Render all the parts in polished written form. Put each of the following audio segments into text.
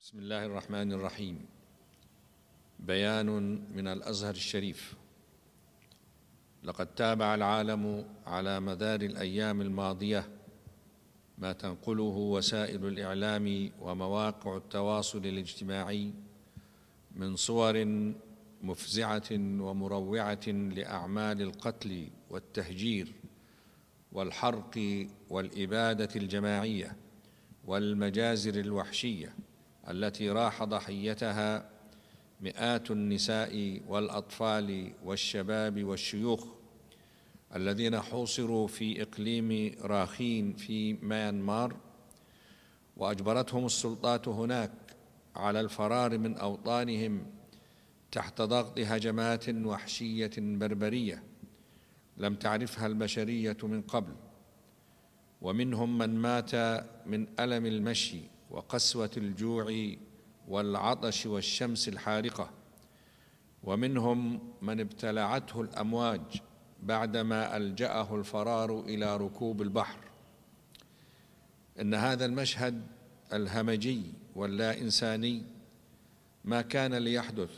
بسم الله الرحمن الرحيم. بيان من الأزهر الشريف. لقد تابع العالم على مدار الأيام الماضية ما تنقله وسائل الإعلام ومواقع التواصل الاجتماعي من صور مفزعة ومروعة لأعمال القتل والتهجير والحرق والإبادة الجماعية والمجازر الوحشية التي راح ضحيتها مئات النساء والأطفال والشباب والشيوخ الذين حوصروا في إقليم راخين في ميانمار، وأجبرتهم السلطات هناك على الفرار من أوطانهم تحت ضغط هجمات وحشية بربرية لم تعرفها البشرية من قبل. ومنهم من مات من ألم المشي وقسوة الجوع والعطش والشمس الحارقة، ومنهم من ابتلعته الأمواج بعدما ألجأه الفرار إلى ركوب البحر. إن هذا المشهد الهمجي واللا إنساني ما كان ليحدث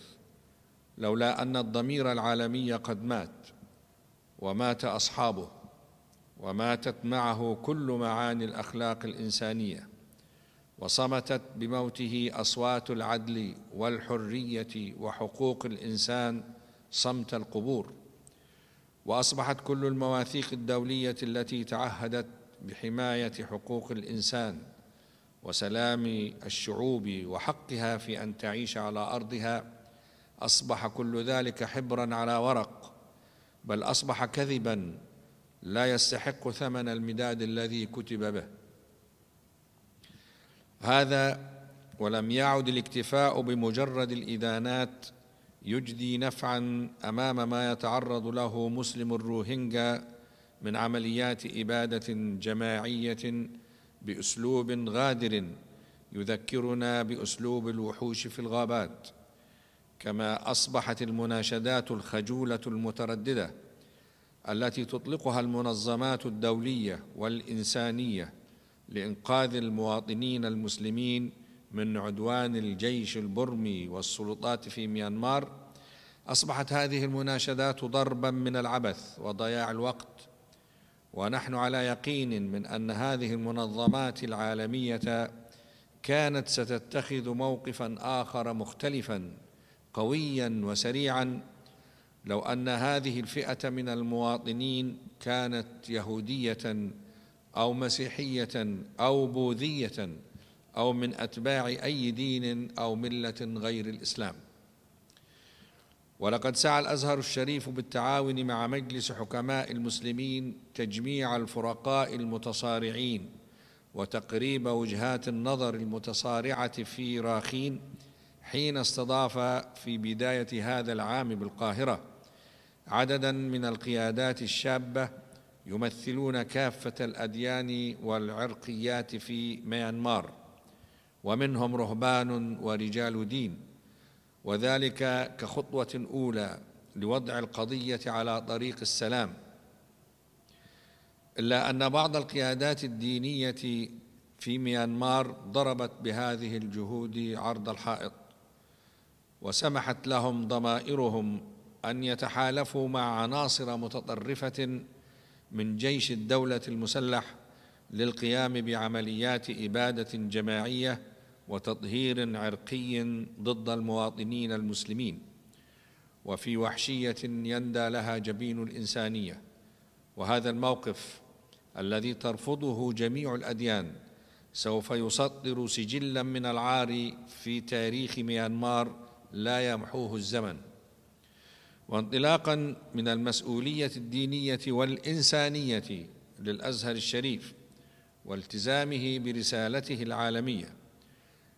لولا أن الضمير العالمي قد مات، ومات أصحابه، وماتت معه كل معاني الأخلاق الإنسانية، وصمتت بموته أصوات العدل والحرية وحقوق الإنسان صمت القبور، وأصبحت كل المواثيق الدولية التي تعهدت بحماية حقوق الإنسان وسلام الشعوب وحقها في أن تعيش على أرضها، أصبح كل ذلك حبراً على ورق، بل أصبح كذباً لا يستحق ثمن المداد الذي كتب به. هذا ولم يعد الاكتفاء بمجرد الإدانات يجدي نفعاً أمام ما يتعرض له مسلم الروهينجا من عمليات إبادة جماعية بأسلوب غادر يذكرنا بأسلوب الوحوش في الغابات، كما أصبحت المناشدات الخجولة المترددة التي تطلقها المنظمات الدولية والإنسانية لإنقاذ المواطنين المسلمين من عدوان الجيش البرمي والسلطات في ميانمار، أصبحت هذه المناشدات ضرباً من العبث وضياع الوقت. ونحن على يقين من أن هذه المنظمات العالمية كانت ستتخذ موقفاً آخر مختلفاً قوياً وسريعاً لو أن هذه الفئة من المواطنين كانت يهودية أو مسيحية أو بوذية أو من أتباع أي دين أو ملة غير الإسلام. ولقد سعى الأزهر الشريف بالتعاون مع مجلس حكماء المسلمين تجميع الفرقاء المتصارعين وتقريب وجهات النظر المتصارعة في راخين، حين استضاف في بداية هذا العام بالقاهرة عدداً من القيادات الشابة يمثلون كافة الأديان والعرقيات في ميانمار، ومنهم رهبان ورجال دين، وذلك كخطوة أولى لوضع القضية على طريق السلام. إلا أن بعض القيادات الدينية في ميانمار ضربت بهذه الجهود عرض الحائط، وسمحت لهم ضمائرهم أن يتحالفوا مع عناصر متطرفة من جيش الدولة المسلح للقيام بعمليات إبادة جماعية وتطهير عرقي ضد المواطنين المسلمين، وفي وحشية يندى لها جبين الإنسانية. وهذا الموقف الذي ترفضه جميع الأديان سوف يسطر سجلاً من العار في تاريخ ميانمار لا يمحوه الزمن. وانطلاقاً من المسؤولية الدينية والإنسانية للأزهر الشريف والتزامه برسالته العالمية،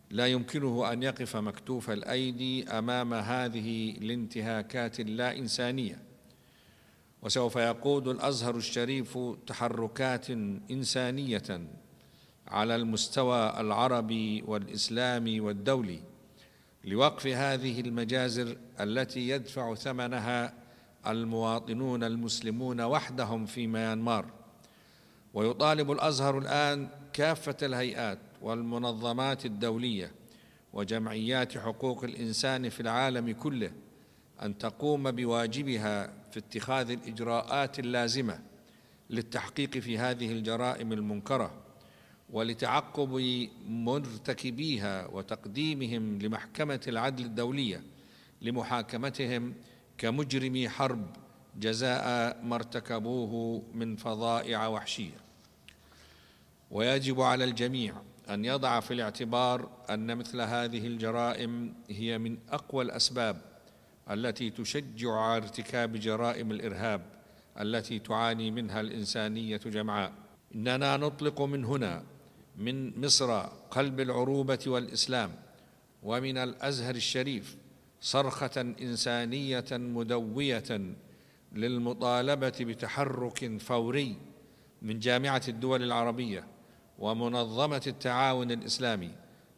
لا يمكنه أن يقف مكتوف الأيدي أمام هذه الانتهاكات اللا إنسانية، وسوف يقود الأزهر الشريف تحركات إنسانية على المستوى العربي والإسلامي والدولي لوقف هذه المجازر التي يدفع ثمنها المواطنون المسلمون وحدهم في ميانمار. ويطالب الأزهر الآن كافة الهيئات والمنظمات الدولية وجمعيات حقوق الإنسان في العالم كله أن تقوم بواجبها في اتخاذ الإجراءات اللازمة للتحقيق في هذه الجرائم المنكرة ولتعقب مرتكبيها وتقديمهم لمحكمة العدل الدولية لمحاكمتهم كمجرمي حرب جزاء ما ارتكبوه من فظائع وحشية. ويجب على الجميع أن يضع في الاعتبار أن مثل هذه الجرائم هي من أقوى الأسباب التي تشجع على ارتكاب جرائم الإرهاب التي تعاني منها الإنسانية جمعاء. إننا نطلق من هنا من مصر قلب العروبة والإسلام ومن الأزهر الشريف صرخة إنسانية مدوية للمطالبة بتحرك فوري من جامعة الدول العربية ومنظمة التعاون الإسلامي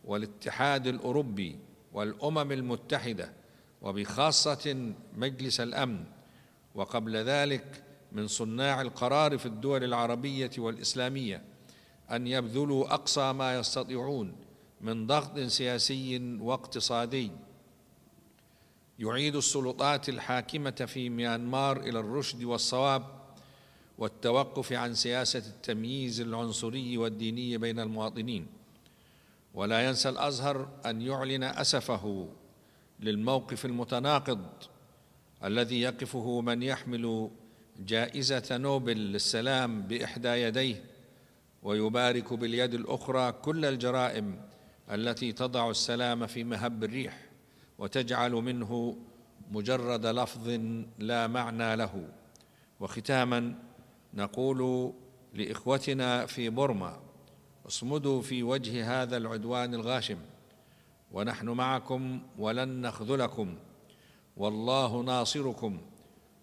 والاتحاد الأوروبي والأمم المتحدة وبخاصة مجلس الأمن، وقبل ذلك من صناع القرار في الدول العربية والإسلامية أن يبذلوا أقصى ما يستطيعون من ضغط سياسي واقتصادي يعيد السلطات الحاكمة في ميانمار إلى الرشد والصواب والتوقف عن سياسة التمييز العنصري والديني بين المواطنين. ولا ينسى الأزهر أن يعلن أسفه للموقف المتناقض الذي يقفه من يحمل جائزة نوبل للسلام بإحدى يديه ويبارك باليد الأخرى كل الجرائم التي تضع السلام في مهب الريح وتجعل منه مجرد لفظ لا معنى له. وختاما نقول لإخوتنا في بورما: اصمدوا في وجه هذا العدوان الغاشم، ونحن معكم ولن نخذلكم، والله ناصركم،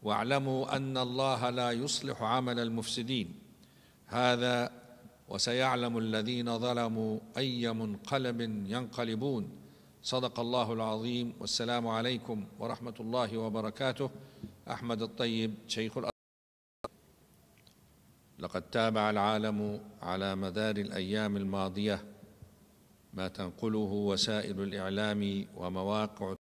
واعلموا أن الله لا يصلح عمل المفسدين. هذا وسيعلم الذين ظلموا أي منقلب ينقلبون. صدق الله العظيم، والسلام عليكم ورحمة الله وبركاته. أحمد الطيب، شيخ الأزهر. لقد تابع العالم على مدار الأيام الماضية ما تنقله وسائل الإعلام ومواقع